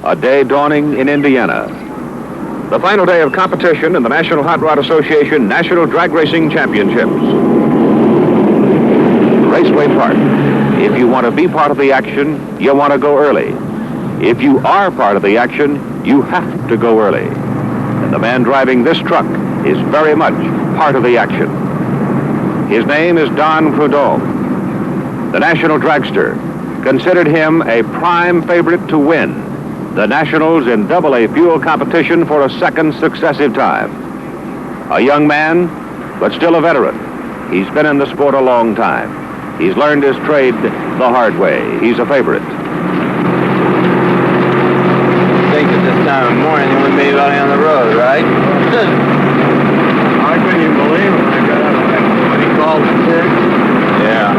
a day dawning in Indiana. The final day of competition in the National Hot Rod Association National Drag Racing Championships. Raceway Park. If you want to be part of the action, you want to go early. If you are part of the action, you have to go early. And the man driving this truck is very much part of the action. His name is Don Prudhomme. The national dragster considered him a prime favorite to win the Nationals in AA fuel competition for a second successive time. A young man, but still a veteran. He's been in the sport a long time. He's learned his trade the hard way. He's a favorite. I think at this time of morning you wouldn't be anybody on the road, right? I couldn't even believe it when I got out of bed. When he called at 6. Yeah.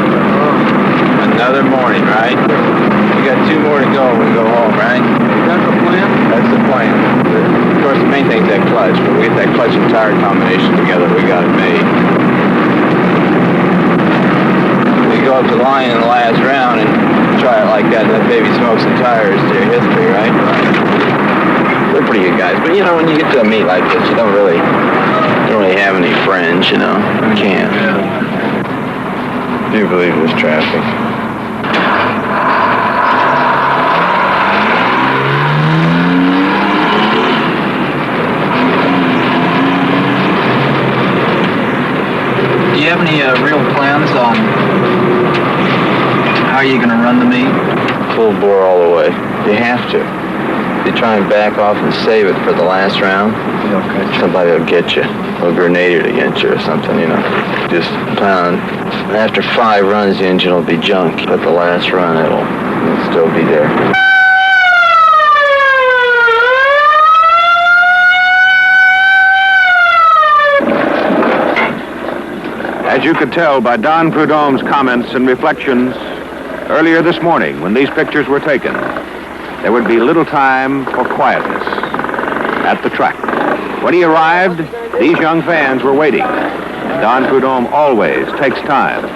Another morning, right? We got 2 more to go when we go home, right? Is that the plan? That's the plan. Of course, the main thing's that clutch. When we get that clutch and tire combination together, we got it made. We go up to the line in the last round and try it like that. That baby smokes and tires to your history, right? They're pretty good guys, but you know, when you get to a meet like this, you don't really have any friends, you know. You can't. Do you believe there's traffic? Do you have any real plans on how you're going to run the meet? Full bore all the way. You have to. If you try and back off and save it for the last round, somebody will get you. Or a grenadier to get you or something, you know. Just plan on, after 5 runs, the engine will be junk. But the last run, it'll still be there. As you could tell by Don Prudhomme's comments and reflections earlier this morning when these pictures were taken, there would be little time for quietness at the track. When he arrived, these young fans were waiting, and Don Prudhomme always takes time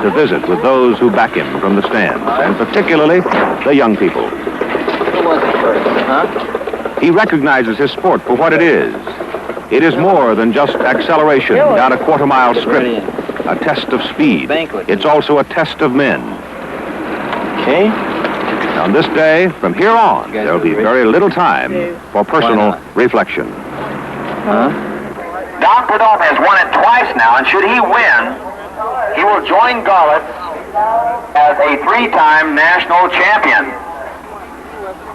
to visit with those who back him from the stands, and particularly the young people. Who was it first, huh? He recognizes his sport for what it is. It is more than just acceleration down a quarter-mile strip, a test of speed. It's also a test of men. Okay. On this day, from here on, there will be very little time for personal reflection. Huh? Don Prudhomme has won it twice now, and should he win, he will join Garlits as a 3-time national champion.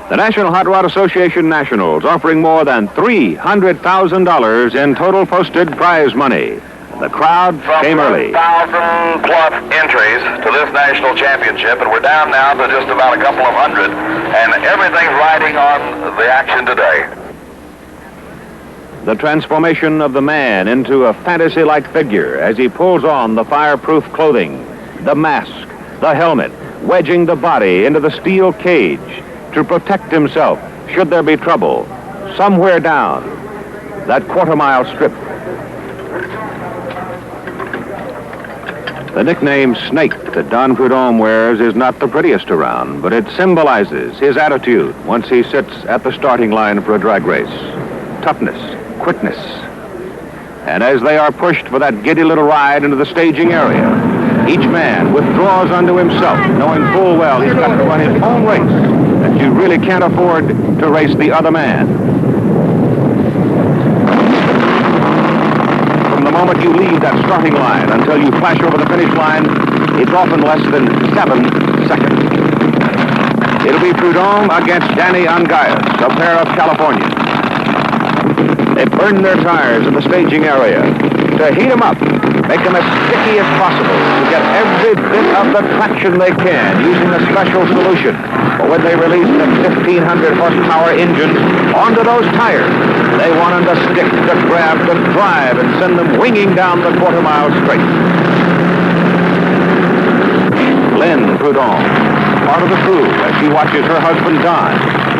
The National Hot Rod Association Nationals offering more than $300,000 in total posted prize money. The crowd came early. 1,000+ entries to this national championship, and we're down now to just about a couple of hundred, and everything's riding on the action today. The transformation of the man into a fantasy-like figure as he pulls on the fireproof clothing, the mask, the helmet, wedging the body into the steel cage to protect himself should there be trouble somewhere down that quarter-mile strip. The nickname Snake that Don Prudhomme wears is not the prettiest around, but it symbolizes his attitude once he sits at the starting line for a drag race. Toughness, quickness. And as they are pushed for that giddy little ride into the staging area, each man withdraws unto himself, knowing full well he's got to run his own race, that you really can't afford to race the other man. From the moment you leave that starting line until you flash over the finish line, it's often less than 7 seconds. It'll be Prudhomme against Danny Ongayas, a pair of Californians. They burn their tires in the staging area to heat them up, make them as sticky as possible, to get every bit of the traction they can using a special solution. But when they release the 1,500 horsepower engines onto those tires, they want them to stick, to grab, to drive, and send them winging down the quarter-mile straight. Lynn Prudhomme, part of the crew as she watches her husband Don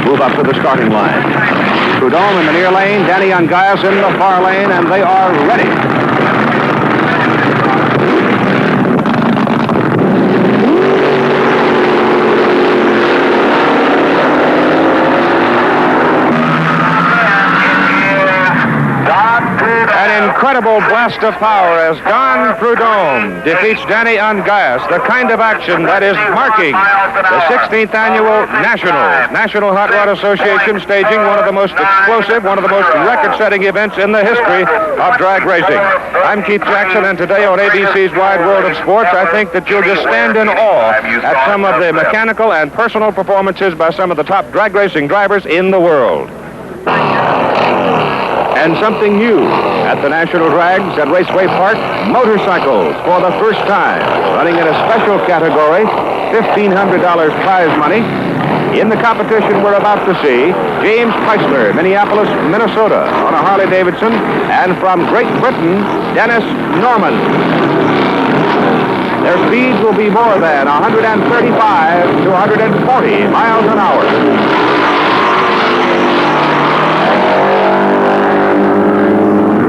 move up to the starting line. Prudhomme in the near lane, Danny Ongayas in the far lane, and they are ready. incredible blast of power as Don Prudhomme defeats Danny Ungais, the kind of action that is marking the 16th annual National Hot Rod Association, staging one of the most explosive, one of the most record-setting events in the history of drag racing. I'm Keith Jackson, and today on ABC's Wide World of Sports, I think that you'll just stand in awe at some of the mechanical and personal performances by some of the top drag racing drivers in the world. And something new at the National Drags at Raceway Park, motorcycles for the first time, running in a special category, $1,500 prize money. In the competition we're about to see, James Chrysler, Minneapolis, Minnesota, on a Harley-Davidson, and from Great Britain, Dennis Norman. Their speeds will be more than 135 to 140 miles an hour.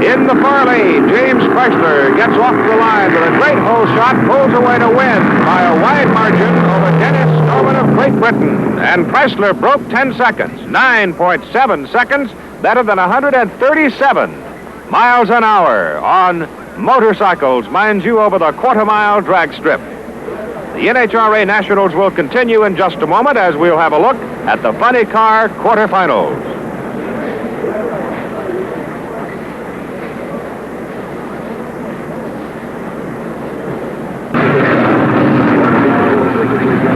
In the far lane, James Chrysler gets off the line with a great hole shot, pulls away to win by a wide margin over Dennis Norman of Great Britain. And Chrysler broke 10 seconds, 9.7 seconds, better than 137 miles an hour on motorcycles, mind you, over the quarter-mile drag strip. The NHRA Nationals will continue in just a moment as we'll have a look at the funny car quarterfinals.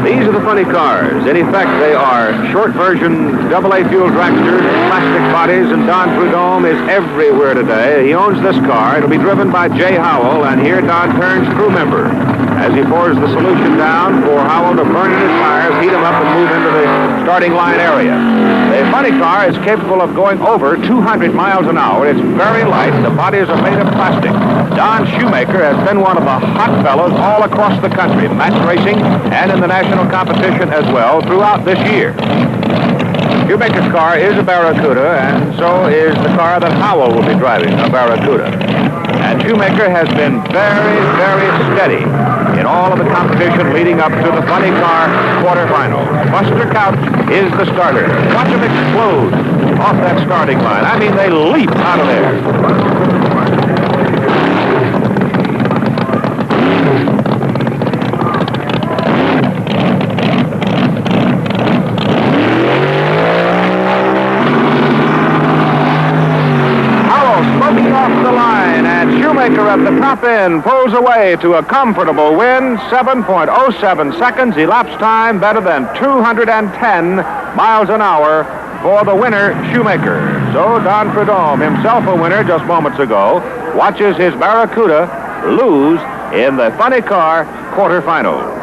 These are the funny cars. In effect, they are short version AA fuel dragsters, plastic bodies, and Don Prudhomme is everywhere today. He owns this car. It'll be driven by Jay Howell, and here Don turns crew member as he pours the solution down for Howell to burn in his tires, heat them up, and move into the starting line area. The funny car is capable of going over 200 miles an hour. It's very light. The bodies are made of plastic. Don Shoemaker has been one of the hot fellows all across the country, match racing and in the national competition as well throughout this year. Shoemaker's car is a Barracuda, and so is the car that Howell will be driving, a Barracuda. And Shoemaker has been very, very steady in all of the competition leading up to the funny car quarterfinals. Buster Couch is the starter. Watch him explode off that starting line. I mean, they leap out of there. At the top end, pulls away to a comfortable win, 7.07 seconds, elapsed time better than 210 miles an hour for the winner, Shoemaker. So Don Prudhomme, himself a winner just moments ago, watches his Barracuda lose in the funny car quarterfinals.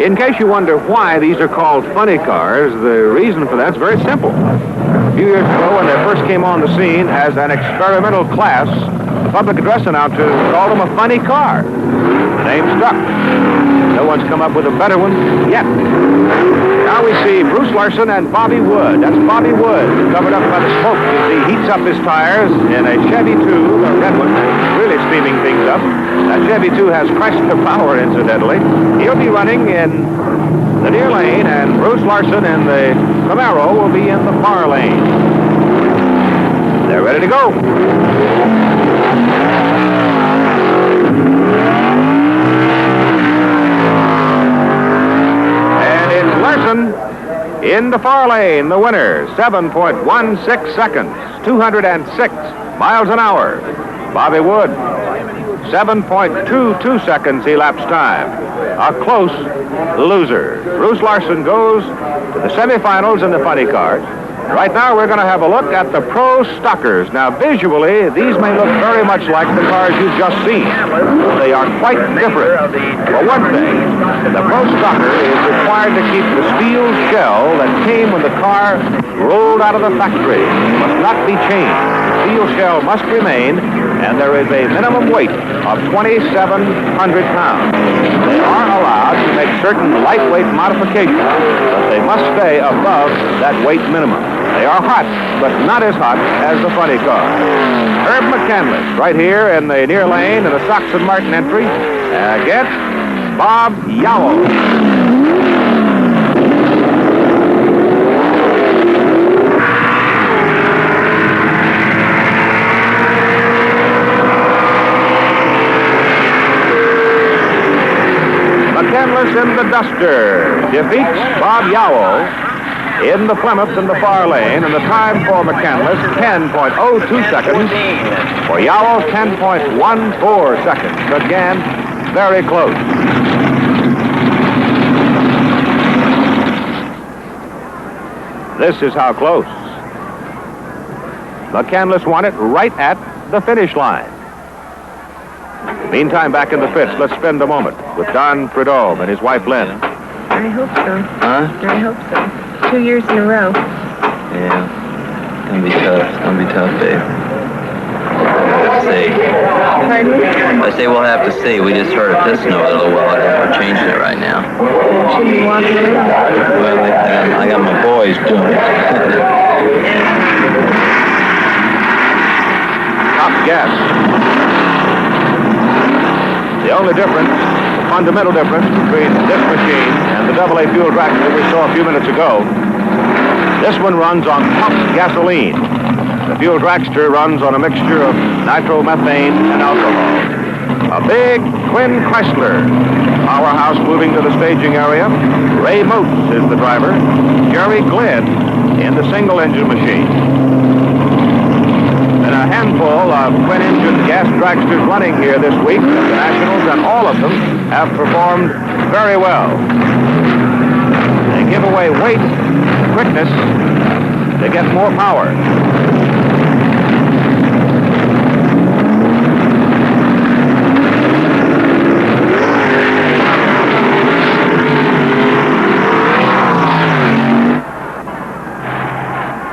In case you wonder why these are called funny cars, the reason for that's very simple. A few years ago, when they first came on the scene as an experimental class, the public address announcer called them a funny car. The name stuck. No one's come up with a better one yet. Now we see Bruce Larson and Bobby Wood. That's Bobby Wood, covered up by the smoke as he heats up his tires in a Chevy 2, a red one, really steaming things up. That Chevy 2 has Chrysler power, incidentally. He'll be running in the near lane, and Bruce Larson and the Camaro will be in the far lane. They're ready to go. And it's Larson in the far lane, the winner, 7.16 seconds, 206 miles an hour. Bobby Wood, 7.22 seconds elapsed time. A close loser. Bruce Larson goes to the semifinals in the funny cars. Right now, we're going to have a look at the Pro Stockers. Now, visually, these may look very much like the cars you've just seen. They are quite different. For one thing, the Pro Stocker is required to keep the steel shell that came when the car rolled out of the factory. It must not be changed. The steel shell must remain, and there is a minimum weight of 2,700 pounds. They are allowed to make certain lightweight modifications, but they must stay above that weight minimum. They are hot, but not as hot as the funny car. Herb McCandless, right here in the near lane in the Sox and Martin entry, against Bob Yowell. McCandless in the Duster defeats Bob Yowell in the Plymouth in the far lane, and the time for McCandless, 10.02 seconds. For Yowell, 10.14 seconds. Again, very close. This is how close. McCandless won it right at the finish line. Meantime, back in the pits, let's spend a moment with Don Prudhomme and his wife, Lynn. I hope so. Huh? I hope so. 2 years in a row. Yeah. It's gonna be tough. It's gonna be tough, Dave. We'll see. Pardon me? I say we'll have to see. We just heard a piston over a little while ago. We're changing it right now. Should be walking around. Well, I got my boys doing it. Top gas. The only difference, fundamental difference between this machine and the AA fuel dragster we saw a few minutes ago, this one runs on pumped gasoline. The fuel dragster runs on a mixture of nitromethane and alcohol. A big twin Chrysler powerhouse moving to the staging area. Ray Moats is the driver. Jerry Glenn in the single-engine machine. And a handful of twin-engine gas dragsters running here this week at the Nationals, and all of them have performed very well. They give away weight, quickness, to get more power.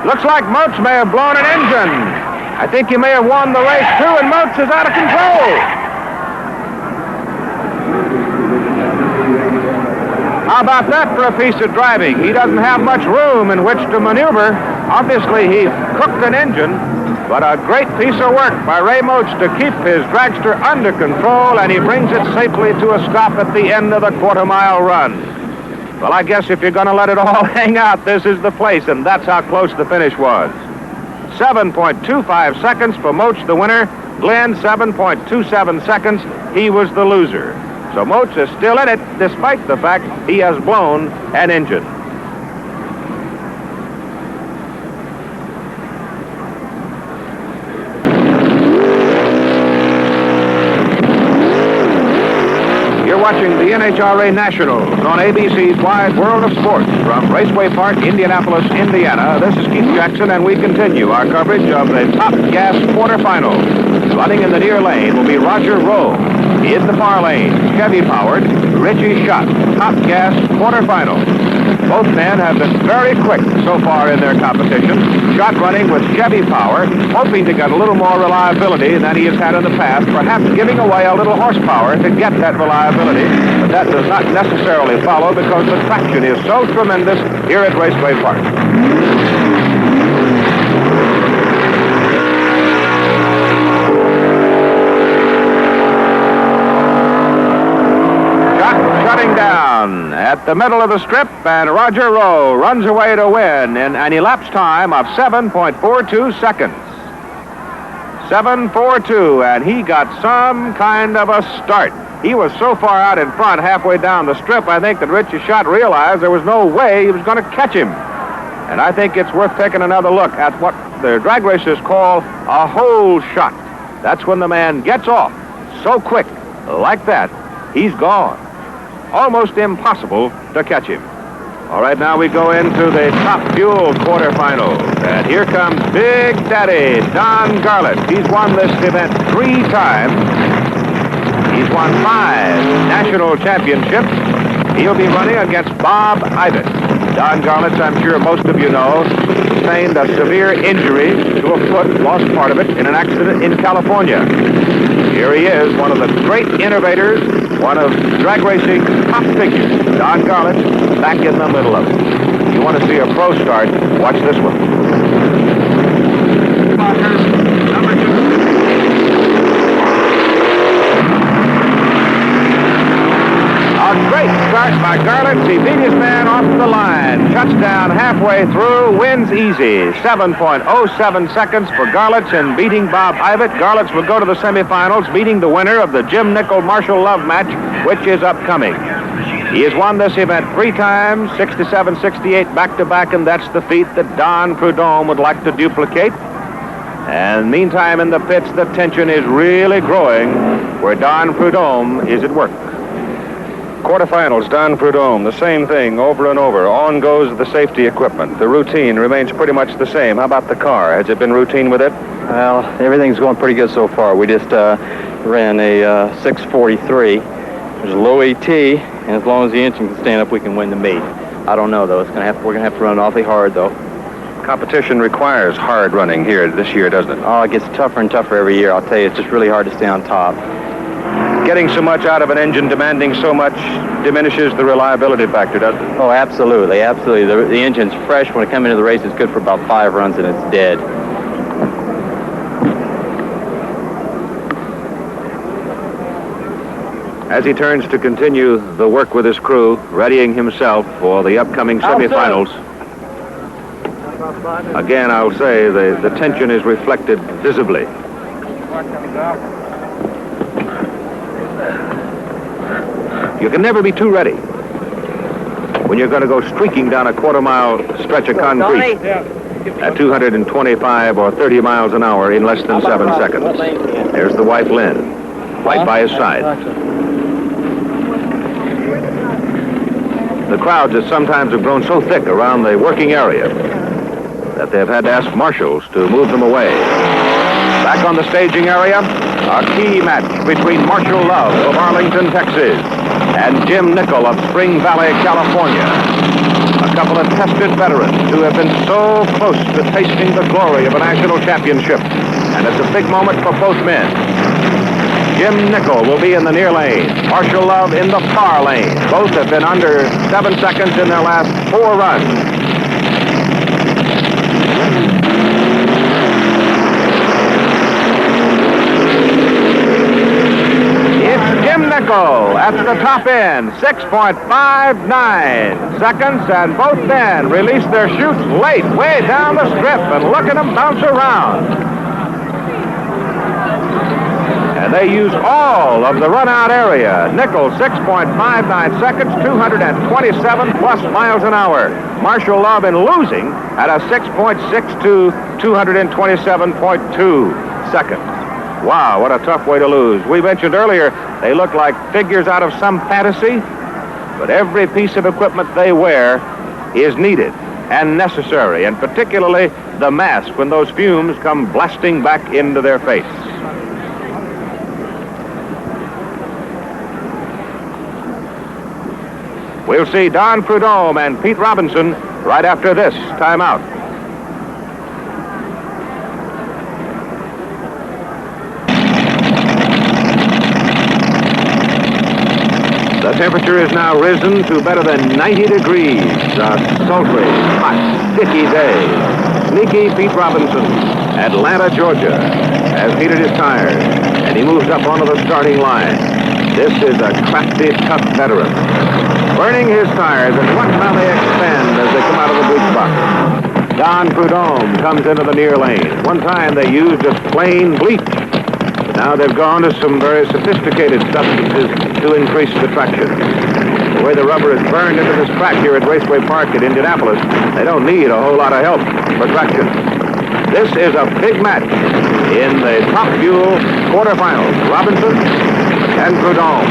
Looks like Moats may have blown an engine. I think he may have won the race, too, and Moats is out of control. How about that for a piece of driving? He doesn't have much room in which to maneuver. Obviously, he cooked an engine, but a great piece of work by Ray Moats to keep his dragster under control, and he brings it safely to a stop at the end of the quarter-mile run. Well, I guess if you're going to let it all hang out, this is the place, and that's how close the finish was. 7.25 seconds for Moats, the winner. Glenn, 7.27 seconds. He was the loser. So Moats is still in it, despite the fact he has blown an engine. You're watching the NHRA Nationals on ABC's Wide World of Sports from Raceway Park, Indianapolis, Indiana. This is Keith Jackson, and we continue our coverage of the Top Gas quarterfinals. Running in the near lane will be Roger Rowe. In the far lane, Chevy-powered Richie Schott. Top Gas quarterfinals. Both men have been very quick so far in their competition. Schott running with Chevy power, hoping to get a little more reliability than he has had in the past, perhaps giving away a little horsepower to get that reliability. But that does not necessarily follow because the traction is so tremendous here at Raceway Park. Shutting down at the middle of the strip, and Roger Rowe runs away to win in an elapsed time of 7.42 seconds. 7.42, and he got some kind of a start. He was so far out in front halfway down the strip, I think that Richie Schott realized there was no way he was going to catch him. And I think it's worth taking another look at what the drag racers call a hole shot. That's when the man gets off so quick, like that, he's gone. Almost impossible to catch him. All right, now we go into the Top Fuel quarterfinals. And here comes Big Daddy Don Garlits. He's won this event 3 times. He's won 5 national championships. He'll be running against Bob Ibbott. Don Garlits, I'm sure most of you know, sustained a severe injury to a foot, lost part of it in an accident in California. Here he is, one of the great innovators, one of drag racing's top figures. Don Garlits, back in the middle of it. If you want to see a pro start, watch this one. Number 2. A great start by Garlits. He beat his man off the line. Shuts down halfway through, wins easy. 7.07 seconds for Garlits in beating Bob Ibbott. Garlits will go to the semifinals, beating the winner of the Jim Nickel-Marshall Love match, which is upcoming. He has won this event 3 times, 67, 68 back-to-back, and that's the feat that Don Prudhomme would like to duplicate. And meantime, in the pits, the tension is really growing where Don Prudhomme is at work. Quarterfinals, Don Prudhomme, the same thing over and over. On goes the safety equipment. The routine remains pretty much the same. How about the car? Has it been routine with it? Well, everything's going pretty good so far. We just ran a 643. There's a low AT, and as long as the engine can stand up, we can win the meet. I don't know, though. We're gonna have to run awfully hard, though. Competition requires hard running here this year, doesn't it? Oh, it gets tougher and tougher every year. I'll tell you, it's just really hard to stay on top. Getting so much out of an engine, demanding so much, diminishes the reliability factor, doesn't it? Oh, absolutely, absolutely. The engine's fresh. When it comes into the race, it's good for about 5 runs, and it's dead. As he turns to continue the work with his crew, readying himself for the upcoming semifinals. Again, I'll say the tension is reflected visibly. You can never be too ready when you're going to go streaking down a quarter-mile stretch of concrete at 225 or 30 miles an hour in less than 7 seconds. There's the wife, Lynn, right by his side. The crowds that sometimes have grown so thick around the working area that they've had to ask marshals to move them away. Back on the staging area, a key match between Marshall Love of Arlington, Texas, and Jim Nickel of Spring Valley, California. A couple of tested veterans who have been so close to tasting the glory of a national championship. And it's a big moment for both men. Jim Nickel will be in the near lane. Marshall Love in the far lane. Both have been under 7 seconds in their last 4 runs. Jim Nickel at the top end, 6.59 seconds, and both men release their chutes late, way down the strip, and look at them bounce around. And they use all of the run-out area. Nickel, 6.59 seconds, 227 plus miles an hour. Marshall Love in losing at a 6.62, 227.2 seconds. Wow, what a tough way to lose. We mentioned earlier they look like figures out of some fantasy, but every piece of equipment they wear is needed and necessary, and particularly the mask when those fumes come blasting back into their face. We'll see Don Prudhomme and Pete Robinson right after this timeout. The temperature is now risen to better than 90 degrees. A sultry, hot, sticky day. Sneaky Pete Robinson, Atlanta, Georgia, has heated his tires, and he moves up onto the starting line. This is a crafty, tough veteran. Burning his tires, and watch how they expand as they come out of the bleach box. Don Prudhomme comes into the near lane. At one time, they used just plain bleach. Now they've gone to some very sophisticated substances to increase the traction. The way the rubber is burned into this track here at Raceway Park at Indianapolis, they don't need a whole lot of help for traction. This is a big match in the Top Fuel quarterfinals. Robinson and Prudhomme.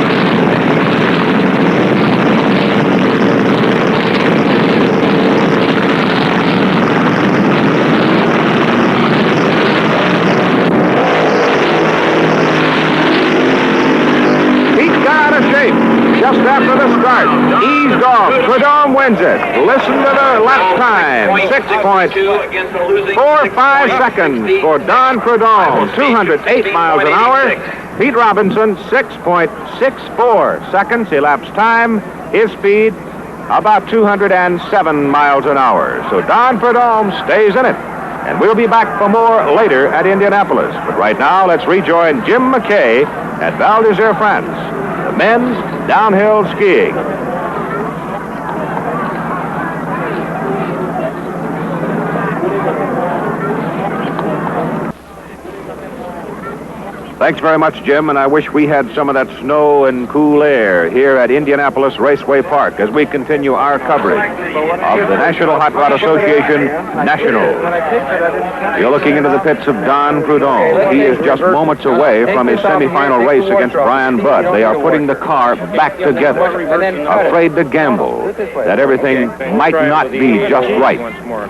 Just after the start, eased off. Prudhomme wins it. Listen to the lap time. 6.45 seconds for Don Prudhomme. 208 miles an hour. Pete Robinson, 6.64 seconds. Elapsed time. His speed, about 207 miles an hour. So Don Prudhomme stays in it. And we'll be back for more later at Indianapolis. But right now, let's rejoin Jim McKay at Val d'Isere, France. The men's downhill skiing. Thanks very much, Jim, and I wish we had some of that snow and cool air here at Indianapolis Raceway Park as we continue our coverage of the National Hot Rod Association Nationals. You're looking into the pits of Don Prudhomme. He is just moments away from his semifinal race against Brian Budd. They are putting the car back together, afraid to gamble that everything might not be just right.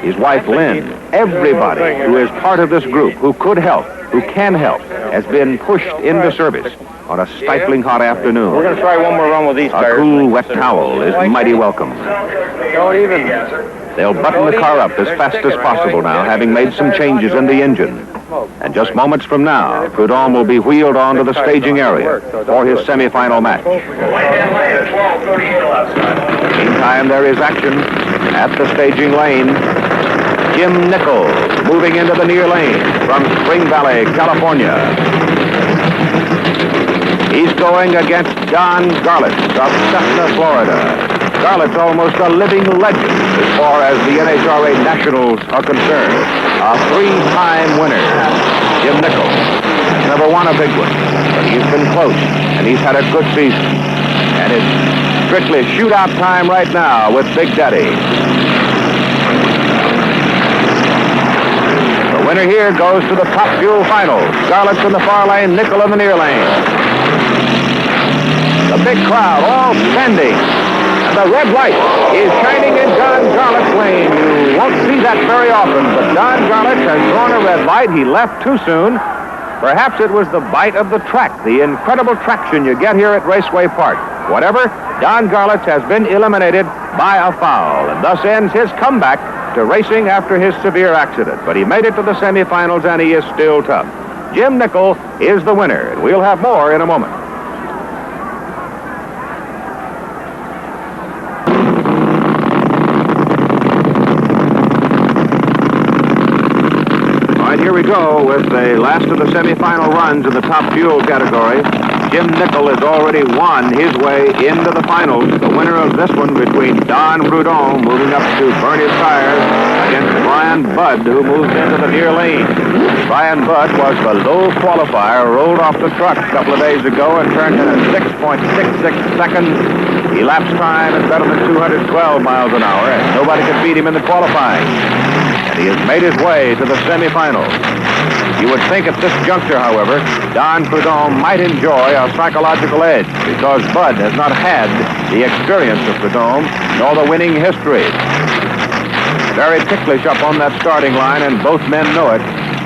His wife, Lynn, everybody who is part of this group, who could help, who can help, has been pushed into service on a stifling hot afternoon. We're going to try one more run with these tires. A cool, wet towel is mighty welcome. Don't even. They'll button the car up as fast as possible now, having made some changes in the engine. And just moments from now, Prudhomme will be wheeled onto the staging area for his semifinal match. Meantime, there is action at the staging lane. Jim Nichols moving into the near lane from Spring Valley, California. He's going against Don Garlits of Cessna, Florida. Garlits almost a living legend as far as the NHRA Nationals are concerned. A three-time winner. Jim Nichols has never won a big one, but he's been close, and he's had a good season. And it's strictly shootout time right now with Big Daddy. The winner here goes to the Top Fuel Finals. Garlits in the far lane, Nichols in the near lane. The big crowd all standing. And the red light is shining in Don Garlits' lane. You won't see that very often, but Don Garlits has drawn a red light. He left too soon. Perhaps it was the bite of the track, the incredible traction you get here at Raceway Park. Whatever, Don Garlits has been eliminated by a foul, and thus ends his comeback to racing after his severe accident. But he made it to the semifinals, and he is still tough. Jim Nichols is the winner, and we'll have more in a moment. All right, here we go with the last of the semifinal runs in the Top Fuel category. Jim Nichols has already won his way into the finals. The winner of this one between Don Prudhomme, moving up to burn his tires, against Brian Budd, who moved into the near lane. Brian Budd was the low qualifier, rolled off the truck a couple of days ago and turned in a 6.66 seconds. Elapsed time is better than 212 miles an hour, and nobody could beat him in the qualifying. And he has made his way to the semifinals. You would think at this juncture, however, Don Prudhomme might enjoy a psychological edge because Budd has not had the experience of Prudhomme nor the winning history. Very ticklish up on that starting line, and both men know it.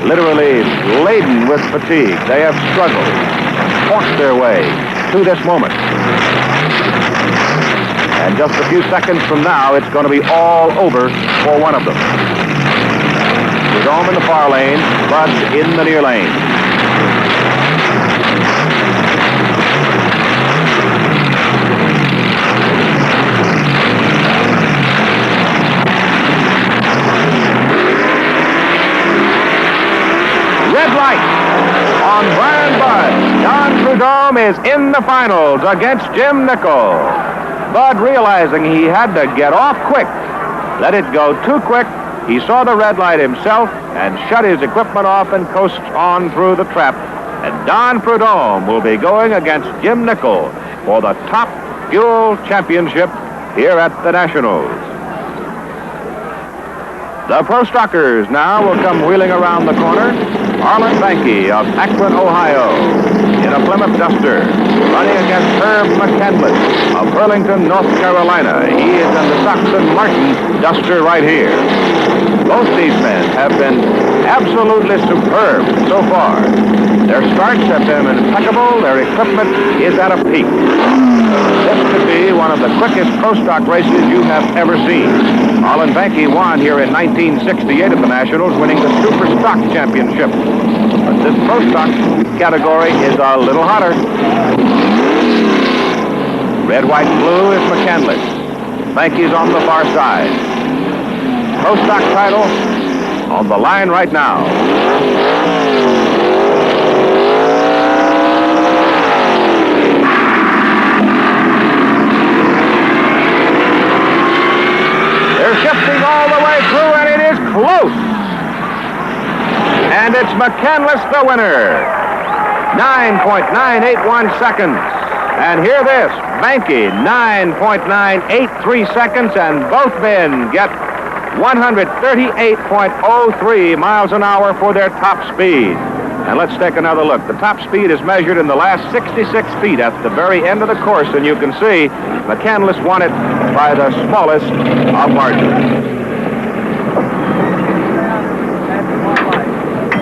Literally laden with fatigue. They have struggled, forced their way to this moment. And just a few seconds from now, it's going to be all over for one of them. Prudhomme in the far lane, Budd in the near lane. Red light on Brian Budd. Don Prudhomme is in the finals against Jim Nichols. Budd, realizing he had to get off quick, let it go too quick. He saw the red light himself and shut his equipment off and coasted on through the trap. And Don Prudhomme will be going against Jim Nichols for the Top Fuel Championship here at the Nationals. The Pro Stockers now will come wheeling around the corner. Arlen Banky of Akron, Ohio, in a Plymouth Duster, running against Herb McCandless of Burlington, North Carolina. He is in the Stockton Martin Duster right here. Both these men have been absolutely superb so far. Their starts have been impeccable. Their equipment is at a peak. This could be one of the quickest Pro Stock races you have ever seen. Arlen Banky won here in 1968 at the Nationals, winning the Super Stock Championship. But this Pro Stock category is a little hotter. Red, white, blue is McCandless. Banky's on the far side. Pro Stock title on the line right now. They're shifting all the way through, and it is close. And it's McCandless the winner. 9.981 seconds. And hear this, Banky, 9.983 seconds, and both men get 138.03 miles an hour for their top speed. And let's take another look. The top speed is measured in the last 66 feet at the very end of the course, and you can see McCandless won it by the smallest of margins.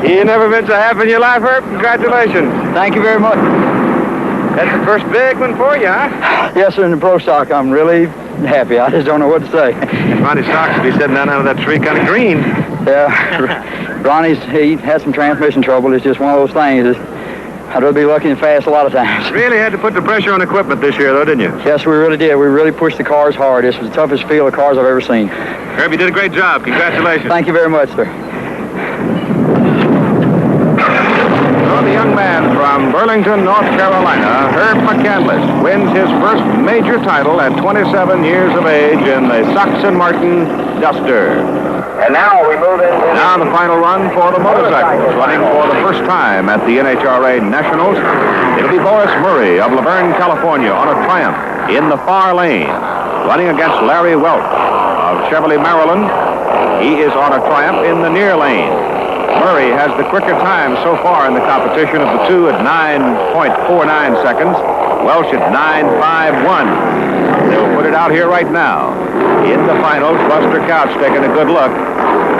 You never been so happy in your life, Herb? Congratulations. Thank you very much. That's the first big one for you, huh? Yes, sir, in the pro stock, I'm really happy. I just don't know what to say. Ronnie Stocks will be sitting down under that tree kind of green. Yeah, he had some transmission trouble. It's just one of those things. I'd rather be lucky and fast a lot of times. Really had to put the pressure on equipment this year, though, didn't you? Yes, we really did. We really pushed the cars hard. This was the toughest field of cars I've ever seen. Herb, you did a great job. Congratulations. Thank you very much, sir. So the young man from Burlington, North Carolina, Herb McCandless, wins his first major title at 27 years of age in the Soxon Martin Duster. And now we move into... Now the final run for the motorcycles, running for the first time at the NHRA Nationals. It'll be Boris Murray of Laverne, California, on a Triumph in the far lane, running against Larry Welch of Chevrolet, Maryland. He is on a Triumph in the near lane. Murray has the quicker time so far in the competition of the two at 9.49 seconds. Welch at 9.51. They'll put it out here right now. In the finals, Buster Couch taking a good look.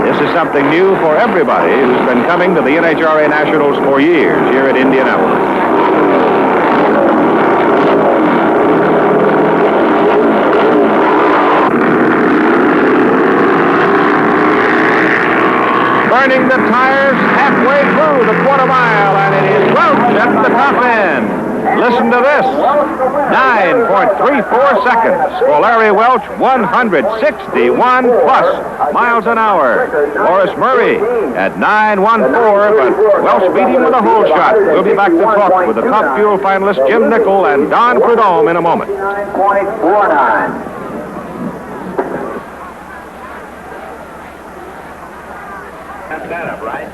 This is something new for everybody who's been coming to the NHRA Nationals for years here at Indianapolis. Burning the tires halfway through the quarter mile, and it is Welch at the top end. Listen to this. 9.34 seconds for Larry Welch, 161 plus miles an hour. Boris Murray at 9.14, but Welch beat him with a hole shot. We'll be back to talk with the Top Fuel finalists Jim Nicol and Don Prudhomme in a moment. 9.49. That up, right?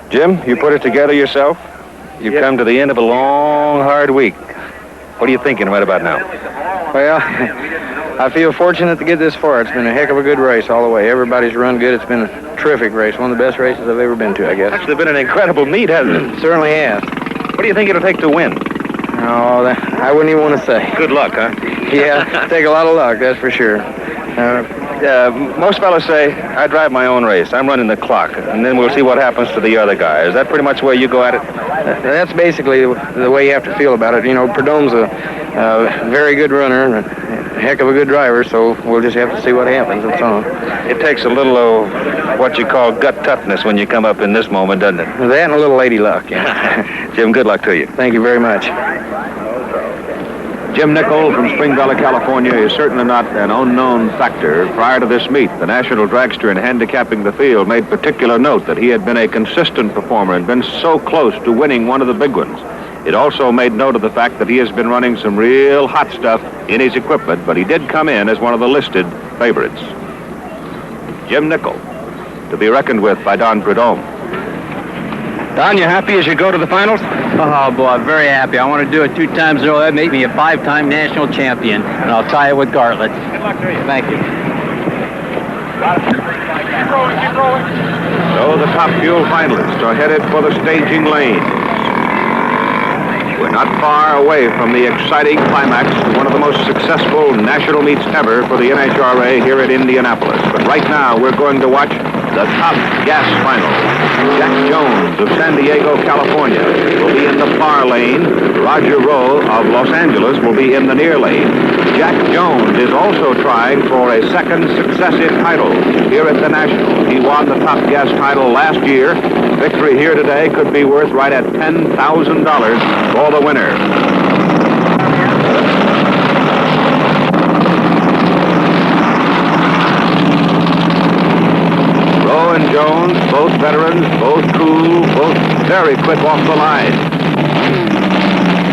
Jim, you put it together yourself? You've come to the end of a long, hard week. What are you thinking right about now? Well, I feel fortunate to get this far. It's been a heck of a good race all the way. Everybody's run good. It's been a terrific race. One of the best races I've ever been to, I guess. Actually, been an incredible meet, hasn't it? It certainly has. What do you think it'll take to win? Oh, I wouldn't even want to say. Good luck, huh? Yeah, take a lot of luck, that's for sure. Most fellows say, I drive my own race. I'm running the clock, and then we'll see what happens to the other guy. Is that pretty much the way you go at it? That's basically the way you have to feel about it. You know, Prudhomme's a very good runner and a heck of a good driver, so we'll just have to see what happens and so on. It takes a little of what you call gut toughness when you come up in this moment, doesn't it? That and a little lady luck, yeah. Jim, good luck to you. Thank you very much. Jim Nicol from Spring Valley, California is certainly not an unknown factor. Prior to this meet, the national dragster in handicapping the field made particular note that he had been a consistent performer and been so close to winning one of the big ones. It also made note of the fact that he has been running some real hot stuff in his equipment, but he did come in as one of the listed favorites. Jim Nicol, to be reckoned with by Don Prudhomme. Don, you happy as you go to the finals? Oh, boy, I'm very happy. I want to do it 2 times in a row. That make me a 5-time national champion, and I'll tie it with Gartlett. Good luck to you. Thank you. So the Top Fuel finalists are headed for the staging lane. We're not far away from the exciting climax to one of the most successful national meets ever for the NHRA here at Indianapolis. But right now, we're going to watch the Top Gas Final. Jack Jones of San Diego, California, will be in the far lane. Roger Rowe of Los Angeles will be in the near lane. Jack Jones is also trying for a second successive title here at the Nationals. He won the Top Gas title last year. Victory here today could be worth right at $10,000 for the winner. Rowe and Jones, both veterans, both cool, both very quick off the line.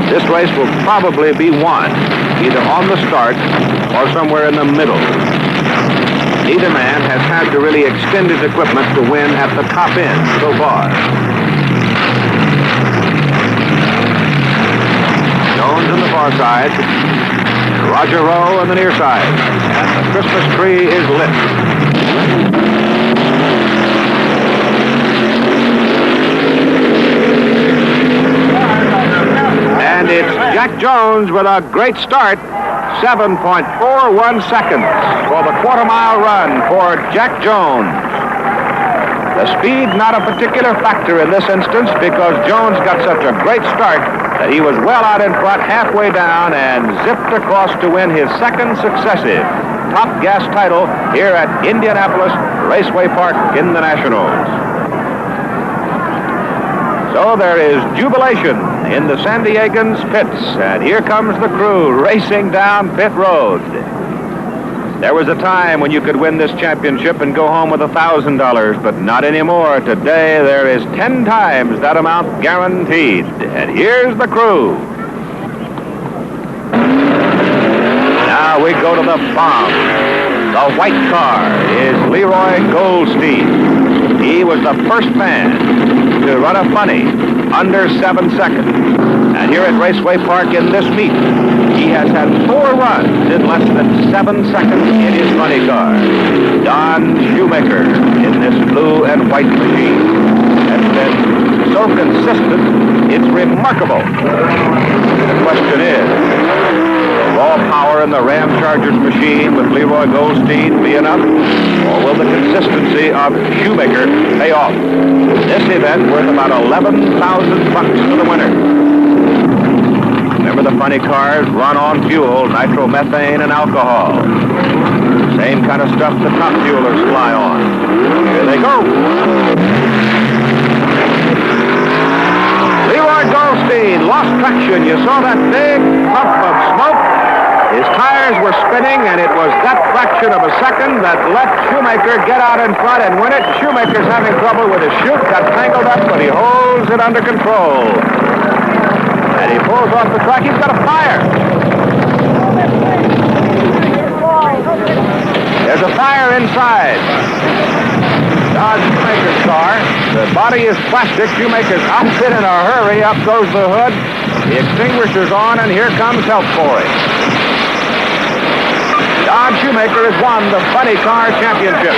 This race will probably be won either on the start or somewhere in the middle. Neither man has had to really extend his equipment to win at the top end so far. Jones on the far side, and Roger Rowe on the near side, and the Christmas tree is lit. And it's Jack Jones with a great start, 7.41 seconds for the quarter-mile run for Jack Jones. The speed not a particular factor in this instance because Jones got such a great start that he was well out in front halfway down and zipped across to win his second successive Top Gas title here at Indianapolis Raceway Park in the Nationals. So there is jubilation in the San Diegans pits, and here comes the crew racing down pit road. There was a time when you could win this championship and go home with $1,000, but not anymore. Today, there is 10 times that amount guaranteed. And here's the crew. Now we go to the farm. The white car is Leroy Goldstein. He was the first man to run a funny under 7 seconds. And here at Raceway Park in this meet, he has had 4 runs in less than 7 seconds in his funny car. Don Shoemaker in this blue and white machine has been so consistent, it's remarkable. The question is, will raw power in the Ram Chargers machine with Leroy Goldstein be enough? Or will the consistency of Shoemaker pay off? This event worth about $11,000 for the winner. Remember the funny cars run on fuel, nitromethane, and alcohol. Same kind of stuff the top fuelers fly on. Here they go. Leroy Goldstein lost traction. You saw that big puff of smoke. His tires were spinning, and it was that fraction of a second that let Shoemaker get out in front and win it. Shoemaker's having trouble with his chute, got tangled up, but he holds it under control. And he pulls off the track. He's got a fire. There's a fire inside Don Shoemaker's car. The body is plastic. Shoemaker's outfit in a hurry. Up goes the hood. The extinguisher's on, and here comes help for him. Don Shoemaker has won the funny car championship.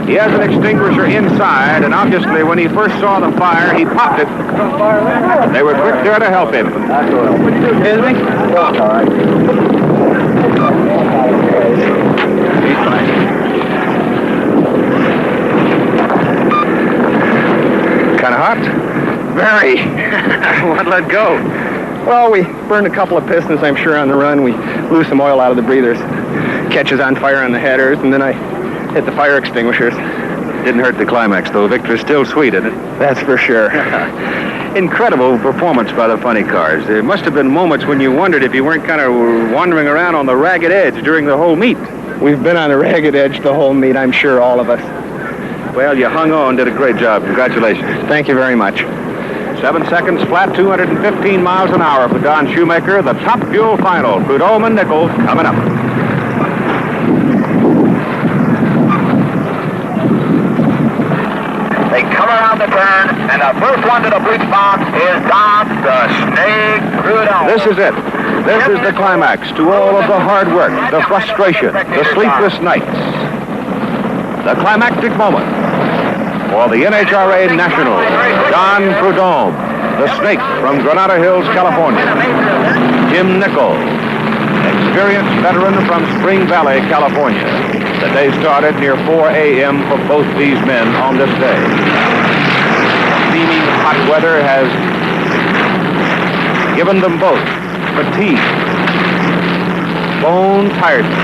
He has an extinguisher inside, and obviously when he first saw the fire, he popped it. They were quick there to help him. Excuse me? All right. He's fine. Kind of hot? Very. What let go? Well, we burned a couple of pistons, I'm sure, on the run. We blew some oil out of the breathers. Catches on fire on the headers, and then I hit the fire extinguishers. Didn't hurt the climax, though. Victory's still sweet, isn't it? That's for sure. Incredible performance by the funny cars. There must have been moments when you wondered if you weren't kind of wandering around on the ragged edge during the whole meet. We've been on the ragged edge the whole meet, I'm sure, all of us. Well, you hung on, did a great job. Congratulations. Thank you very much. 7 seconds flat, 215 miles an hour for Don Shoemaker. The top fuel final. Prudhomme and Nichols coming up. They come around the turn, and the first one to the bleach box is Don the Snake Prudhomme. This is it. This is the climax to all of the hard work, the frustration, the sleepless nights. The climactic moment for the NHRA Nationals. Don Prudhomme, the Snake from Granada Hills, California. Jim Nichols, experienced veteran from Spring Valley, California. The day started near 4 a.m. for both these men on this day. Steaming hot weather has given them both fatigue, bone tiredness.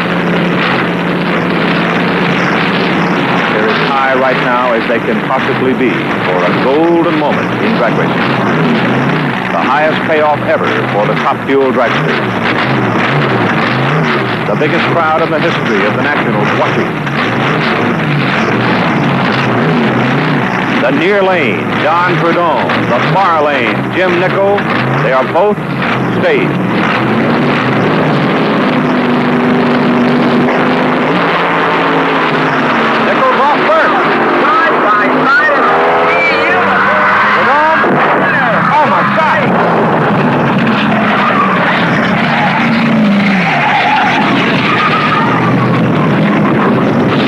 They're as high right now as they can possibly be for a golden moment in drag racing. The highest payoff ever for the top fuel dragsters. The biggest crowd in the history of the Nationals watching. The The near lane, Don Prudhomme. The far lane, Jim Nickel. They are both staged. Nickel's off first. Side by side. Prudhomme. Oh, my God.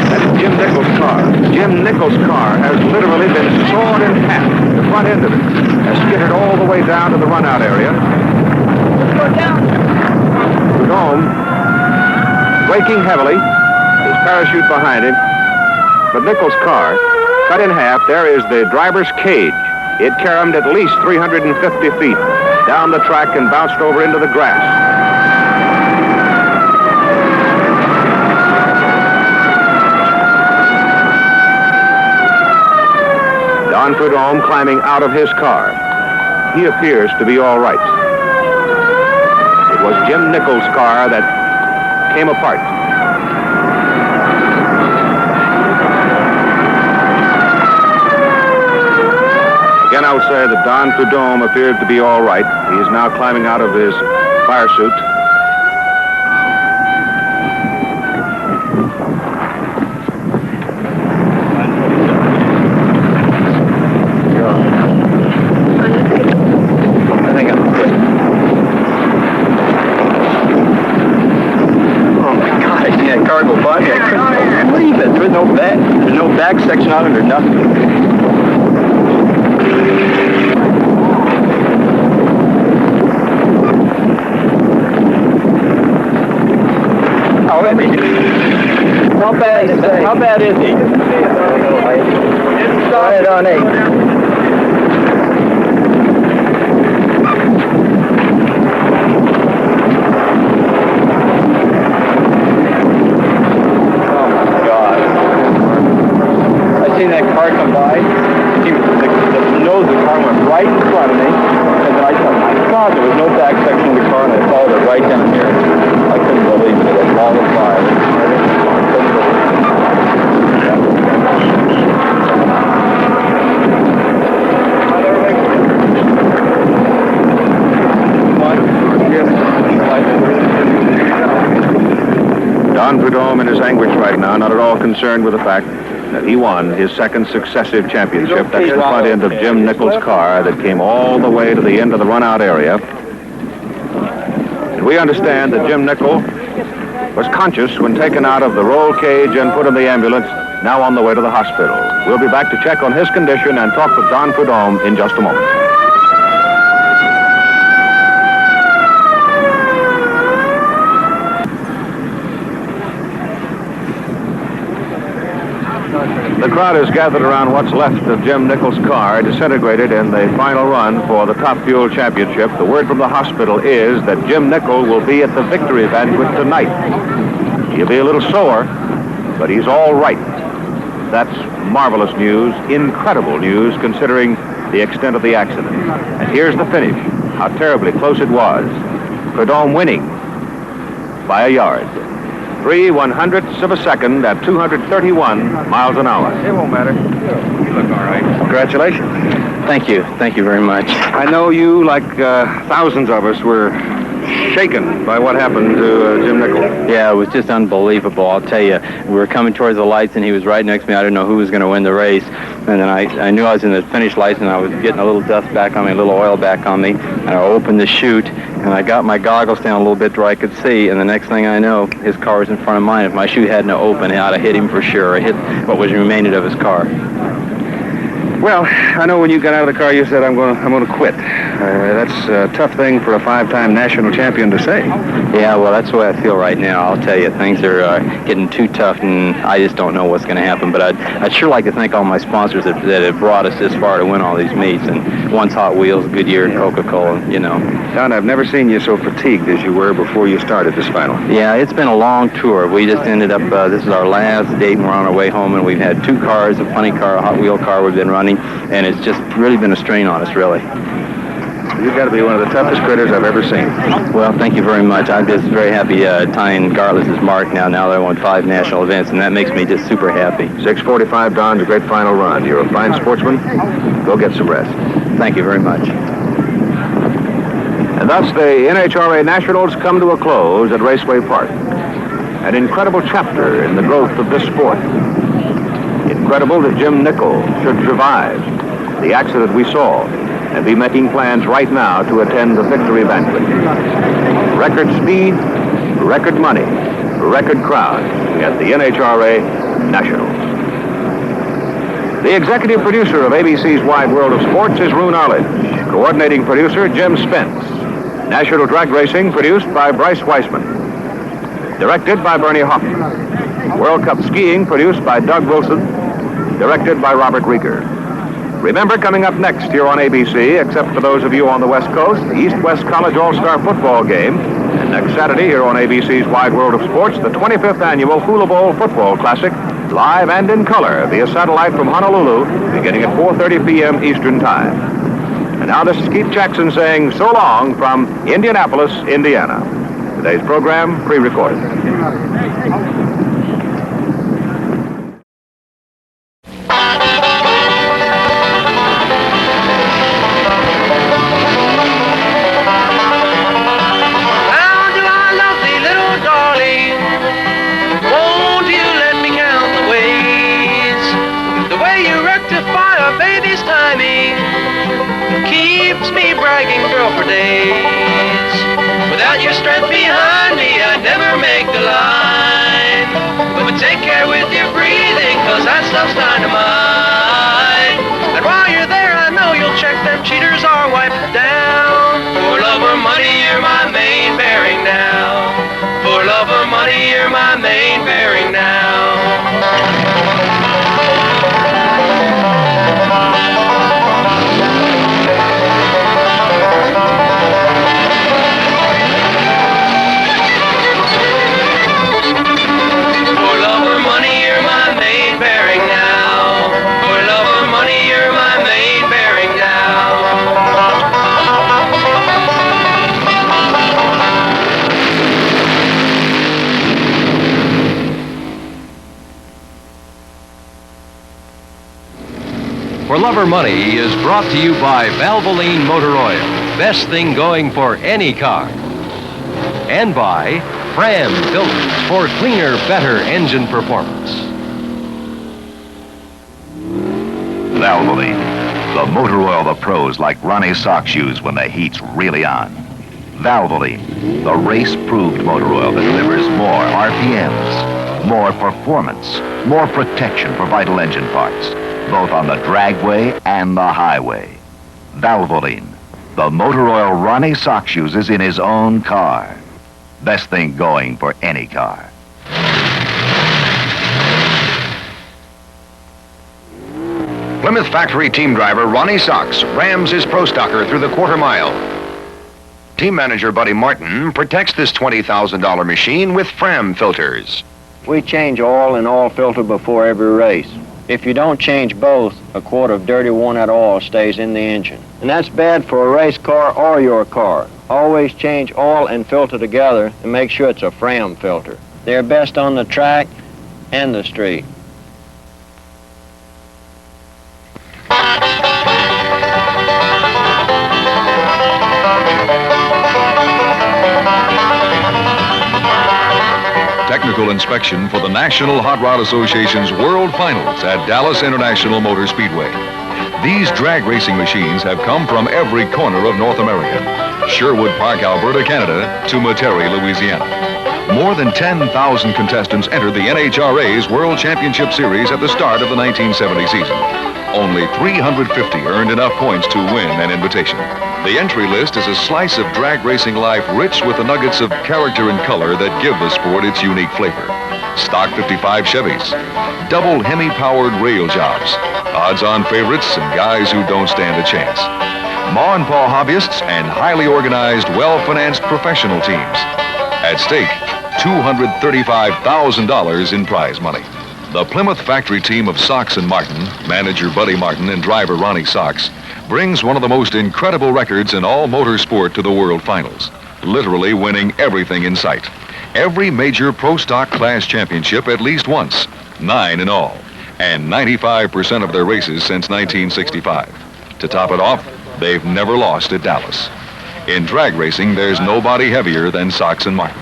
That's Jim Nickel's car. Jim Nickel's car has literally been sawed in half. The front end of it has skittered all the way down to the runout area. Prudhomme braking heavily, his parachute behind him. But Nickel's car, cut in half, there is the driver's cage. It caromed at least 350 feet down the track and bounced over into the grass. Don Prudhomme climbing out of his car. He appears to be all right. It was Jim Nickel's car that came apart. Again, I would say that Don Prudhomme appeared to be all right. He is now climbing out of his fire suit. There's no back section on it or nothing. How bad is he? Right on 8. That car come by, the nose of the car went right in front of me, and then I thought, my God, there was no back section of the car, and I followed it right down here. I couldn't believe it. It was all the fire. Don Prudhomme in his anguish right now, not at all concerned with the fact that he won his second successive championship. That's the front end of Jim Nickel's car that came all the way to the end of the runout area. And we understand that Jim Nickel was conscious when taken out of the roll cage and put in the ambulance, now on the way to the hospital. We'll be back to check on his condition and talk with Don Prudhomme in just a moment. The crowd is gathered around what's left of Jim Nickel's car, disintegrated in the final run for the Top Fuel Championship. The word from the hospital is that Jim Nickel will be at the victory banquet tonight. He'll be a little sore, but he's all right. That's marvelous news, incredible news, considering the extent of the accident. And here's the finish, how terribly close it was. Prudhomme winning by a yard. 3/100ths of a second at 231 miles an hour. It won't matter. You look all right. Congratulations. Thank you. Thank you very much. I know you, like thousands of us, were shaken by what happened to Jim Nickel. Yeah, it was just unbelievable. I'll tell you, we were coming towards the lights, and he was right next to me. I didn't know who was going to win the race. And then I knew I was in the finish lights, and I was getting a little dust back on me, a little oil back on me. And I opened the chute, and I got my goggles down a little bit where I could see. And the next thing I know, his car was in front of mine. If my chute hadn't opened, I'd have hit him for sure. I hit what was remaining of his car. Well, I know when you got out of the car, you said, I'm going to quit. That's a tough thing for a five-time national champion to say. Yeah, well, that's the way I feel right now. I'll tell you, things are getting too tough, and I just don't know what's going to happen. But I'd sure like to thank all my sponsors that have brought us this far to win all these meets. And one's Hot Wheels, Goodyear, and Coca-Cola, you know. Don, I've never seen you so fatigued as you were before you started this final. Yeah, it's been a long tour. We just ended up, this is our last date, and we're on our way home, and we've had 2 cars, a funny car, a Hot Wheel car we've been running, and it's just really been a strain on us, really. You've got to be one of the toughest critters I've ever seen. Well, thank you very much. I'm just very happy tying Garlitz's mark now that I won 5 national events, and that makes me just super happy. 6:45, Don's a great final run. You're a fine sportsman. Go get some rest. Thank you very much. And thus the NHRA Nationals come to a close at Raceway Park. An incredible chapter in the growth of this sport. Incredible that Jim Nicol should survive the accident we saw and be making plans right now to attend the victory banquet. Record speed, record money, record crowd at the NHRA Nationals. The executive producer of ABC's Wide World of Sports is Roone Arledge. Coordinating producer, Jim Spence. National Drag Racing produced by Bryce Weissman. Directed by Bernie Hoffman. World Cup Skiing produced by Doug Wilson. Directed by Robert Rieger. Remember, coming up next here on ABC, except for those of you on the West Coast, the East-West College All-Star Football Game. And next Saturday here on ABC's Wide World of Sports, the 25th Annual Hula Bowl Football Classic, live and in color via satellite from Honolulu, beginning at 4:30 p.m. Eastern Time. And now this is Keith Jackson saying so long from Indianapolis, Indiana. Today's program pre-recorded. Keeps me bragging, girl, for days. Without your strength behind me, I'd never make the line. But take care with your breathing, cause that stuff's dynamite. And while you're there, I know you'll check them cheaters are wiped down. For love or money, you're my main bearing now. For love or money, you're my main bearing now. For Love or Money is brought to you by Valvoline Motor Oil, best thing going for any car. And by Fram Filters for cleaner, better engine performance. Valvoline, the motor oil the pros like Ronnie Sox use when the heat's really on. Valvoline, the race-proved motor oil that delivers more RPMs, more performance, more protection for vital engine parts, both on the dragway and the highway. Valvoline, the motor oil Ronnie Sox uses in his own car. Best thing going for any car. Plymouth factory team driver Ronnie Sox rams his Pro Stocker through the quarter mile. Team manager Buddy Martin protects this $20,000 machine with Fram filters. We change oil and oil filter before every race. If you don't change both, a quart of dirty worn-out oil stays in the engine. And that's bad for a race car or your car. Always change oil and filter together and make sure it's a Fram filter. They're best on the track and the street. Technical inspection for the National Hot Rod Association's World Finals at Dallas International Motor Speedway. These drag racing machines have come from every corner of North America. Sherwood Park, Alberta, Canada, to Metairie, Louisiana. More than 10,000 contestants entered the NHRA's World Championship Series at the start of the 1970 season. Only 350 earned enough points to win an invitation. The entry list is a slice of drag racing life rich with the nuggets of character and color that give the sport its unique flavor. Stock 55 Chevys, double Hemi-powered rail jobs, odds-on favorites and guys who don't stand a chance. Ma and Pa hobbyists and highly organized, well-financed professional teams. At stake, $235,000 in prize money. The Plymouth factory team of Sox and Martin, manager Buddy Martin and driver Ronnie Sox, brings one of the most incredible records in all motorsport to the World Finals, literally winning everything in sight. Every major pro stock class championship at least once, 9 in all, and 95% of their races since 1965. To top it off, they've never lost at Dallas. In drag racing, there's nobody heavier than Sox and Martin.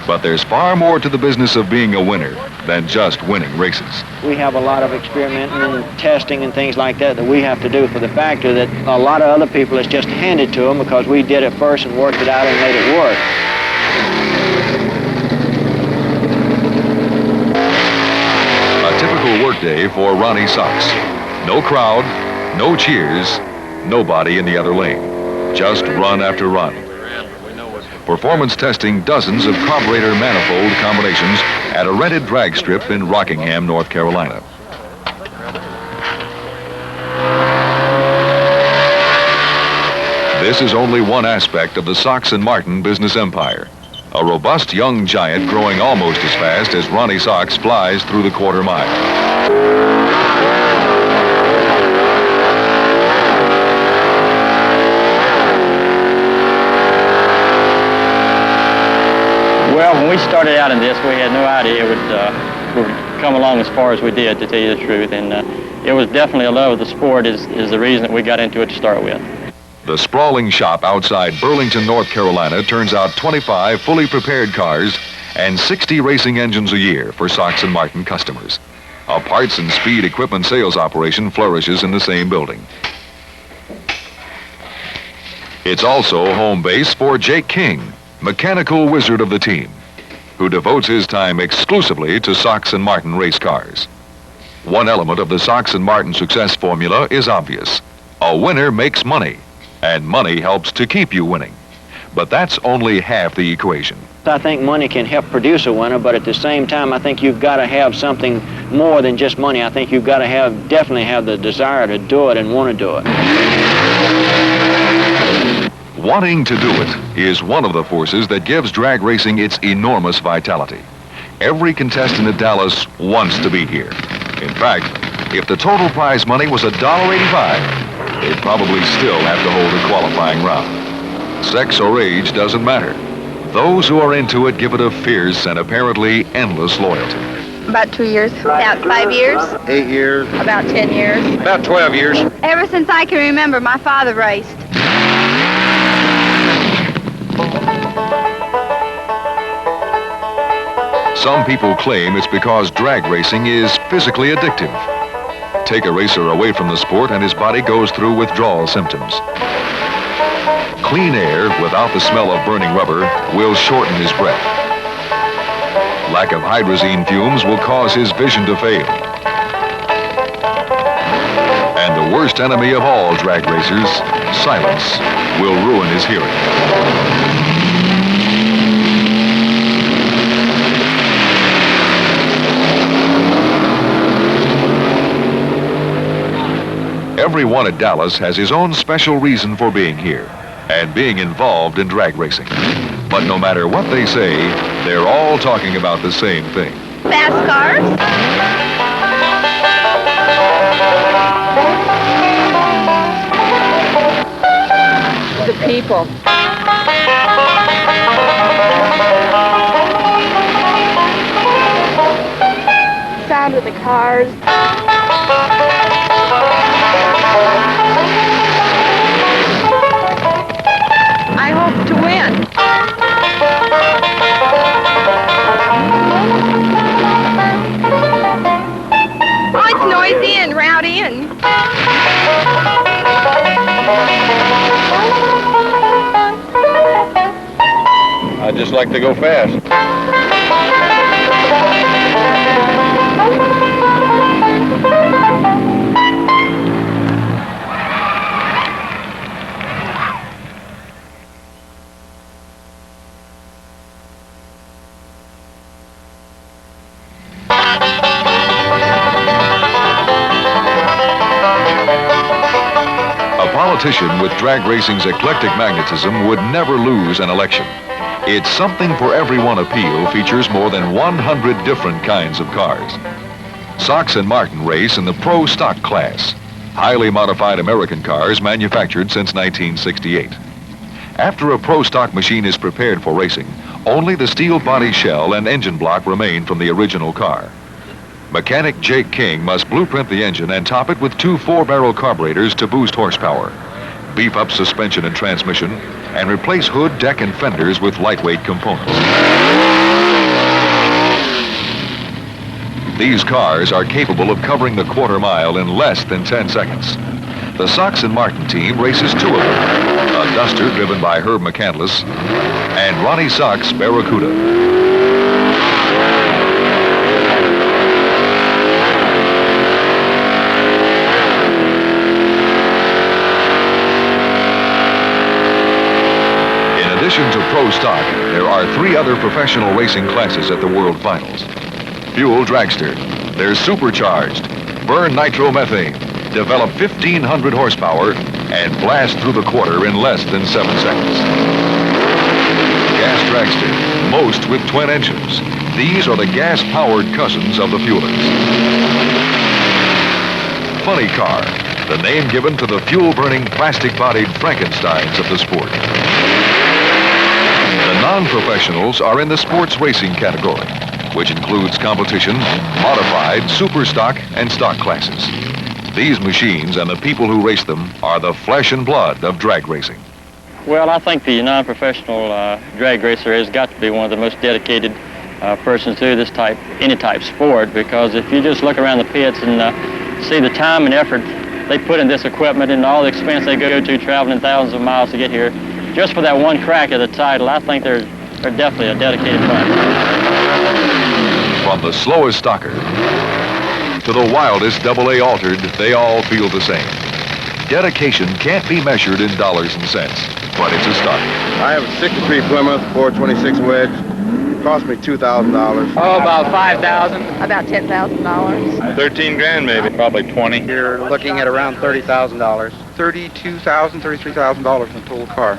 But there's far more to the business of being a winner than just winning races. We have a lot of experimenting and testing and things like that we have to do for the factor that a lot of other people is just handed to them because we did it first and worked it out and made it work. A typical workday for Ronnie Sox. No crowd, no cheers, nobody in the other lane. Just run after run. Performance testing dozens of carburetor manifold combinations at a rented drag strip in Rockingham, North Carolina. This is only one aspect of the Sox and Martin business empire. A robust young giant growing almost as fast as Ronnie Sox flies through the quarter mile. Well, when we started out in this, we had no idea it would come along as far as we did, to tell you the truth. And it was definitely a love of the sport is the reason that we got into it to start with. The sprawling shop outside Burlington, North Carolina turns out 25 fully prepared cars and 60 racing engines a year for Sox and Martin customers. A parts and speed equipment sales operation flourishes in the same building. It's also home base for Jake King, mechanical wizard of the team, who devotes his time exclusively to Sox and Martin race cars. One element of the Sox and Martin success formula is obvious. A winner makes money, and money helps to keep you winning. But that's only half the equation. I think money can help produce a winner, but at the same time, I think you've got to have something more than just money. I think you've got to definitely have the desire to do it and want to do it. Wanting to do it is one of the forces that gives drag racing its enormous vitality. Every contestant at Dallas wants to be here. In fact, if the total prize money was $1.85, they'd probably still have to hold a qualifying round. Sex or age doesn't matter. Those who are into it give it a fierce and apparently endless loyalty. About 2 years. About 5 years. 8 years. About 10 years. About 12 years. Ever since I can remember, my father raced. Some people claim it's because drag racing is physically addictive. Take a racer away from the sport and his body goes through withdrawal symptoms. Clean air without the smell of burning rubber will shorten his breath. Lack of hydrazine fumes will cause his vision to fail. And the worst enemy of all drag racers, silence, will ruin his hearing. Everyone at Dallas has his own special reason for being here and being involved in drag racing. But no matter what they say, they're all talking about the same thing. Fast cars. The people. Sound of the cars. I hope to win. Oh, it's noisy and rowdy and... I just like to go fast. A politician with drag racing's eclectic magnetism would never lose an election. Its Something for Everyone appeal features more than 100 different kinds of cars. Sox and Martin race in the Pro Stock class, highly modified American cars manufactured since 1968. After a Pro Stock machine is prepared for racing, only the steel body shell and engine block remain from the original car. Mechanic Jake King must blueprint the engine and top it with 2 4-barrel carburetors to boost horsepower, beef up suspension and transmission, and replace hood, deck, and fenders with lightweight components. These cars are capable of covering the quarter mile in less than 10 seconds. The Sox and Martin team races 2 of them, a Duster driven by Herb McCandless and Ronnie Sock's Barracuda. In addition to Pro Stock, there are 3 other professional racing classes at the World Finals. Fuel Dragster. They're supercharged, burn nitromethane, develop 1,500 horsepower, and blast through the quarter in less than 7 seconds. Gas Dragster, most with twin engines. These are the gas-powered cousins of the Fuelers. Funny Car, the name given to the fuel-burning, plastic-bodied Frankensteins of the sport. The non-professionals are in the sports racing category, which includes competition, modified, super stock, and stock classes. These machines and the people who race them are the flesh and blood of drag racing. Well, I think the non-professional drag racer has got to be one of the most dedicated persons to this type, any type sport, because if you just look around the pits and see the time and effort they put in this equipment and all the expense they go to traveling thousands of miles to get here, just for that one crack at the title, I think they're definitely a dedicated bunch. From the slowest stocker to the wildest AA altered, they all feel the same. Dedication can't be measured in dollars and cents, but it's a start. I have a 63 Plymouth 426 wedge. Cost me $2,000. Oh, about $5,000. About $10,000. 13 grand maybe. Probably 20. You're looking at around $30,000. $32,000, $33,000 in the total car.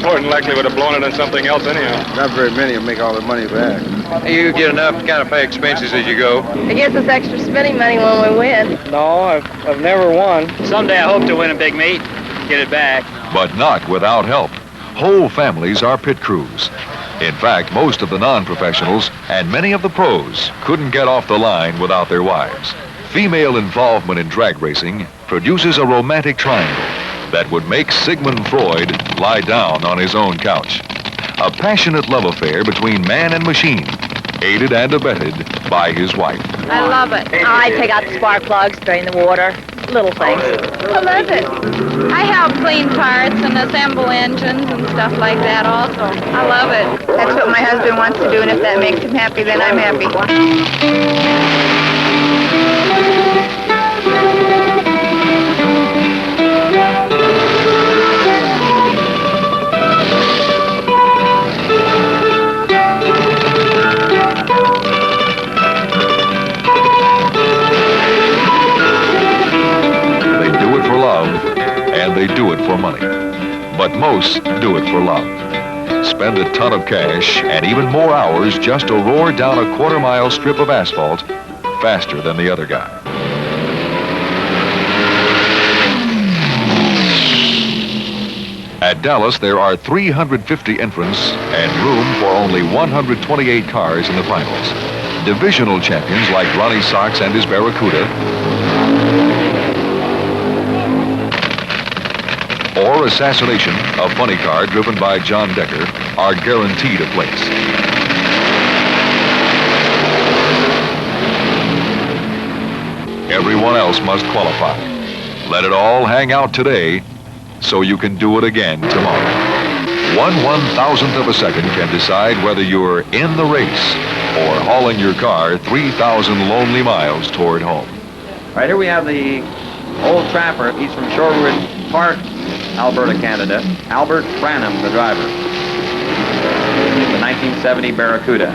More than likely would have blown it on something else anyhow. Not very many will make all their money back. You get enough to kind of pay expenses as you go. It gives us extra spending money when we win. No, I've never won. Someday I hope to win a big meet, get it back. But not without help. Whole families are pit crews. In fact, most of the non-professionals and many of the pros couldn't get off the line without their wives. Female involvement in drag racing produces a romantic triangle that would make Sigmund Freud lie down on his own couch. A passionate love affair between man and machine, aided and abetted by his wife. I love it. I take out the spark plugs, drain the water, little things. I love it. I help clean parts and assemble engines and stuff like that also. I love it. That's what my husband wants to do, and if that makes him happy, then I'm happy. They do it for money, but most do it for love. Spend a ton of cash and even more hours just to roar down a quarter-mile strip of asphalt faster than the other guy. At Dallas, there are 350 entrants and room for only 128 cars in the finals. Divisional champions like Ronnie Sox and his Barracuda, or Assassination, a funny car driven by John Decker, are guaranteed a place. Everyone else must qualify. Let it all hang out today so you can do it again tomorrow. 1/1000th of a second can decide whether you're in the race or hauling your car 3,000 lonely miles toward home. Right here we have the old trapper. He's from Shorewood Park, Alberta, Canada. Albert Branham, the driver. The 1970 Barracuda.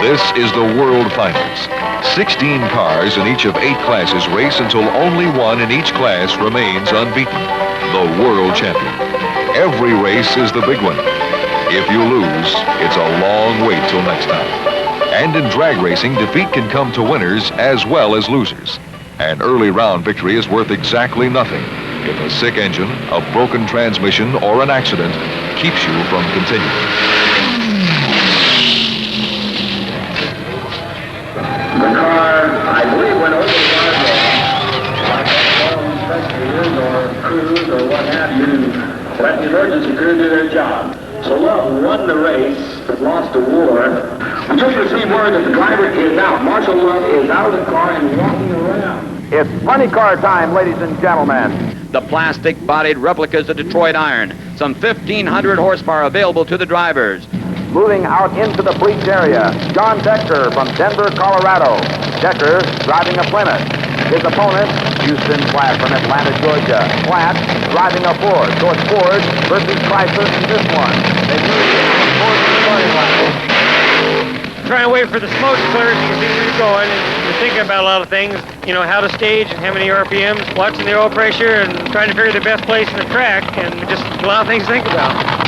This is the World Finals. 16 cars in each of 8 classes race until only one in each class remains unbeaten, the world champion. Every race is the big one. If you lose, it's a long wait till next time. And in drag racing, defeat can come to winners as well as losers. An early round victory is worth exactly nothing if a sick engine, a broken transmission, or an accident keeps you from continuing. The car, I believe, went over the guardrail. Or crews or what have you, let the emergency crew do their job. So Love won the race, but lost the war. We just received word that the driver is out. Marshall Love is out of the car and walking around. It's funny car time, ladies and gentlemen. The plastic-bodied replicas of Detroit Iron. Some 1,500 horsepower available to the drivers. Moving out into the breach area, John Decker from Denver, Colorado. Decker driving a Plymouth. His opponent, Houston Platt from Atlanta, Georgia. Platt driving a Ford. So it's Ford versus Chrysler in this one. They Try and wait for the smoke to clear so you can see where you're going. And you're thinking about a lot of things, you know, how to stage and how many RPMs, watching the oil pressure and trying to figure the best place in the track, and just a lot of things to think about.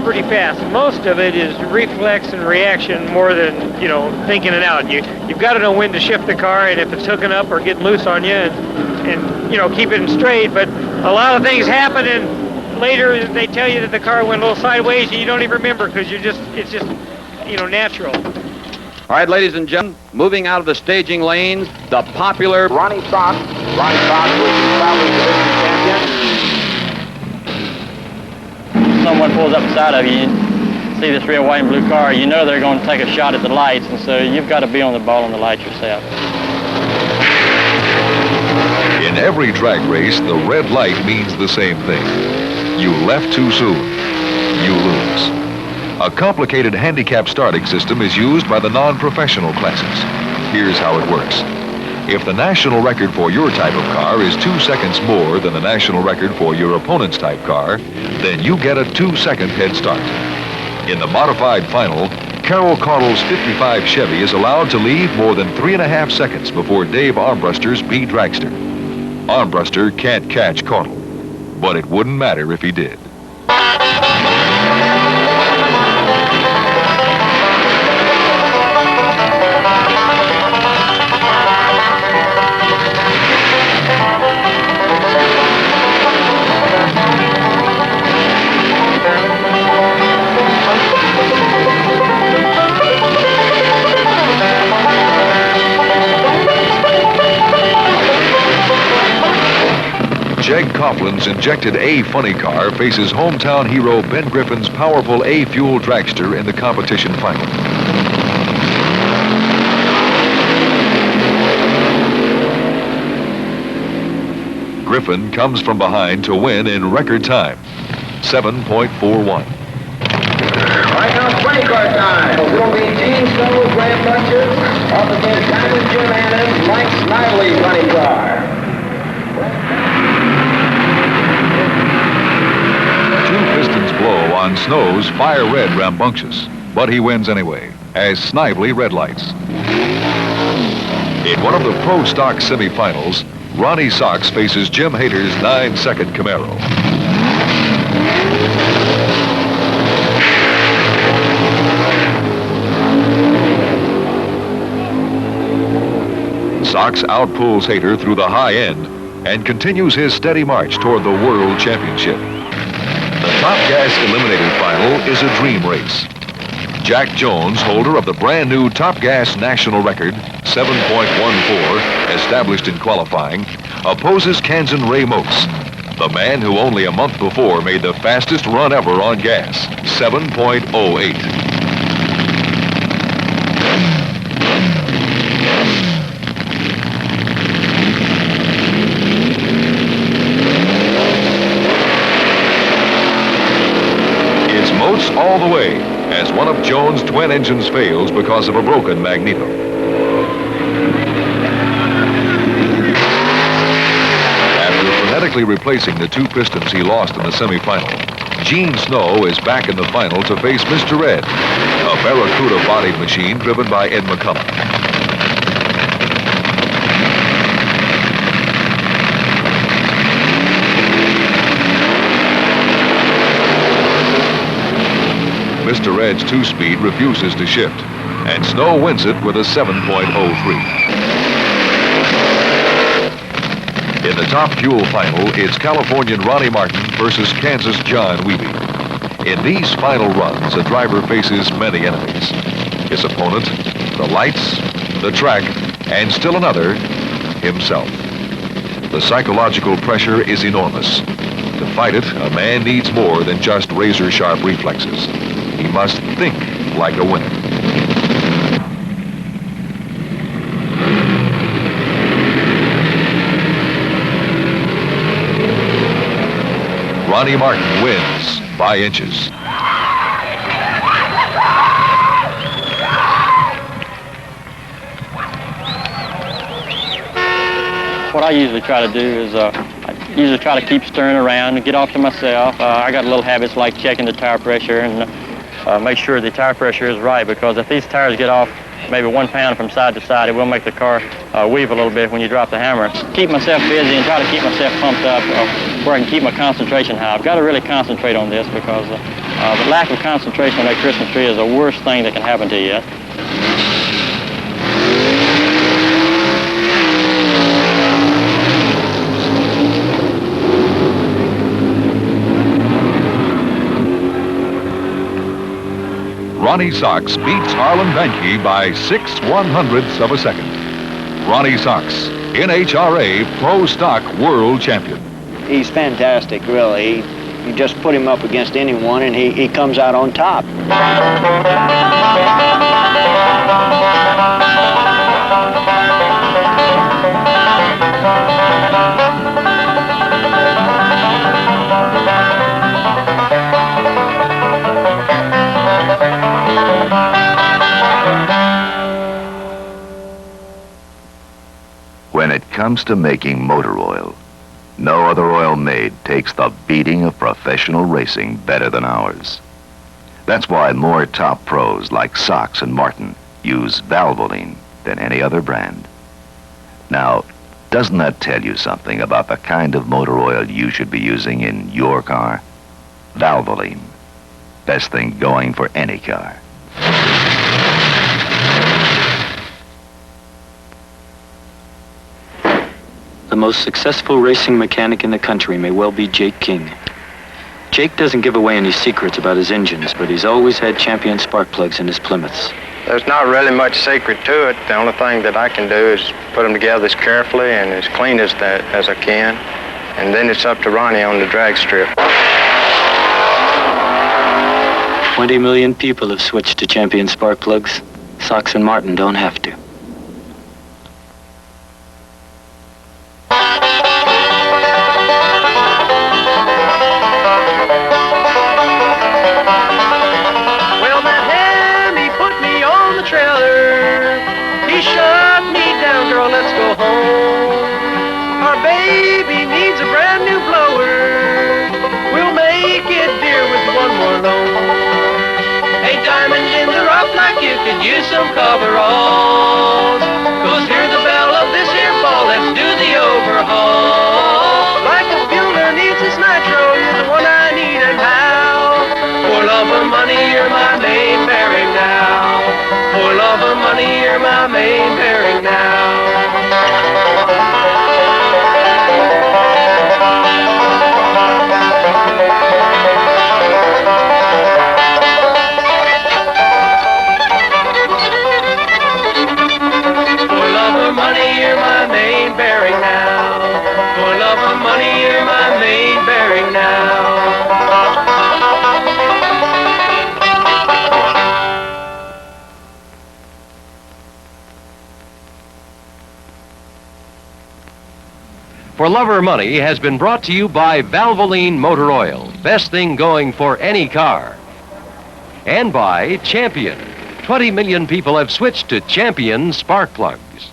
Pretty fast. Most of it is reflex and reaction more than, you know, thinking it out. You've got to know when to shift the car and if it's hooking up or getting loose on you and you know, keep it straight. But a lot of things happen and later they tell you that the car went a little sideways and you don't even remember because it's just, you know, natural. All right, ladies and gentlemen, moving out of the staging lanes, the popular Ronnie Sox. Ronnie Sox was the traveling division champion. Someone pulls up beside of you, you see this red, white, and blue car, you know they're going to take a shot at the lights, and so you've got to be on the ball on the lights yourself. In every drag race, the red light means the same thing. You left too soon, you lose. A complicated handicap starting system is used by the non-professional classes. Here's how it works. If the national record for your type of car is 2 seconds more than the national record for your opponent's type car, then you get a 2-second head start. In the modified final, Carol Caudle's 55 Chevy is allowed to leave more than 3.5 seconds before Dave Armbruster's B Dragster. Armbruster can't catch Caudle, but it wouldn't matter if he did. Coughlin's injected A funny car faces hometown hero Ben Griffin's powerful A fuel dragster in the competition final. Griffin comes from behind to win in record time, 7.41. Right now, 20 car time. It'll be Gene Snow, Graham Bunches, up against Diamond Jim Adams, Mike Snively's running car. Two pistons blow on Snow's fire red rambunctious, but he wins anyway, as Snively red lights. In one of the Pro Stock semifinals, Ronnie Sox faces Jim Hader's 9-second Camaro. Sox outpulls Hader through the high end and continues his steady march toward the World Championship. The Top Gas Eliminator Final is a dream race. Jack Jones, holder of the brand new Top Gas national record, 7.14, established in qualifying, opposes Kansan Ray Mokes, the man who only a month before made the fastest run ever on gas, 7.08. It's Motes all the way, as one of Jones' twin engines fails because of a broken magneto. After frenetically replacing the two pistons he lost in the semifinal, Gene Snow is back in the final to face Mr. Red, a Barracuda-bodied machine driven by Ed McCullough. Mr. Red's two-speed refuses to shift, and Snow wins it with a 7.03. In the Top Fuel final, it's Californian Ronnie Martin versus Kansas John Wiebe. In these final runs, a driver faces many enemies. His opponent, the lights, the track, and still another, himself. The psychological pressure is enormous. To fight it, a man needs more than just razor-sharp reflexes. He must think like a winner. Ronnie Martin wins by inches. What I usually try to do is I usually try to keep stirring around and get off to myself. I got a little habits like checking the tire pressure and make sure the tire pressure is right, because if these tires get off maybe 1 pound from side to side, it will make the car weave a little bit when you drop the hammer. Keep myself busy and try to keep myself pumped up where I can keep my concentration high. I've got to really concentrate on this, because the lack of concentration on that Christmas tree is the worst thing that can happen to you. Ronnie Sox beats Harlan Banke by 6/100ths of a second. Ronnie Sox, NHRA Pro Stock World Champion. He's fantastic, really. You just put him up against anyone and he comes out on top. When it comes to making motor oil, no other oil made takes the beating of professional racing better than ours. That's why more top pros like Sox and Martin use Valvoline than any other brand. Now, doesn't that tell you something about the kind of motor oil you should be using in your car? Valvoline. Best thing going for any car. The most successful racing mechanic in the country may well be Jake King. Jake doesn't give away any secrets about his engines, but he's always had champion spark plugs in his Plymouths. There's not really much secret to it. The only thing that I can do is put them together as carefully and as clean as I can. And then it's up to Ronnie on the drag strip. 20 million people have switched to Champion spark plugs. Sox and Martin don't have to. Well, that Hemi put me on the trailer. He shut me down, girl, let's go home. Our baby needs a brand new blower. We'll make it, dear, with one more loan. Hey, diamond in the rough, like you could use some coveralls. 'Cause hear the bell of this here ball, let's do the overhaul. Like a Bueller needs his nitro, you're the one I need, and how? For love or money, you're my main bearing now. For love or money, you're my main bearing now. For love or money, you're my main bearing now. For love or money, you're my main bearing now. For Love or Money has been brought to you by Valvoline Motor Oil, best thing going for any car. And by Champion. 20 million people have switched to Champion spark plugs.